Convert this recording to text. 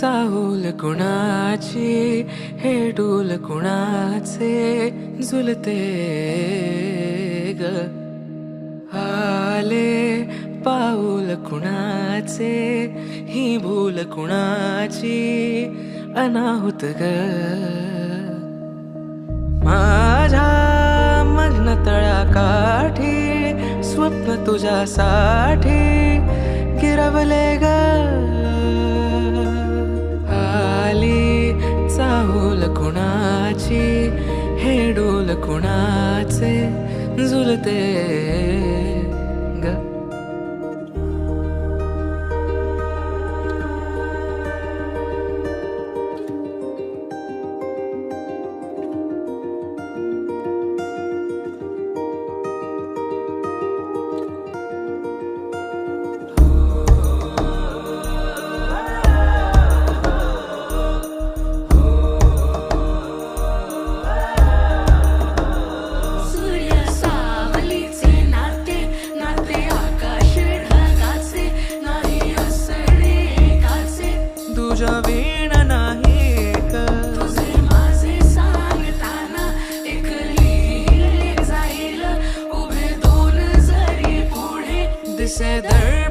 चाहूल कुणाची हे डूल कुणाचे झुलते ग आले पाऊल कुणाचे ही भूल कुणाची अनाहुत ग माझ्या मग्न तळाकाठी स्वप्न तुझ्यासाठी गिरवले ग आली चाहूल कुणाची हे डोल कुणाचे झुलते ग तुझ्या वीण नाही का तुझे माझे सांगताना एक लिहिले जाईल उभे दोन जरी पुढे दिसे दर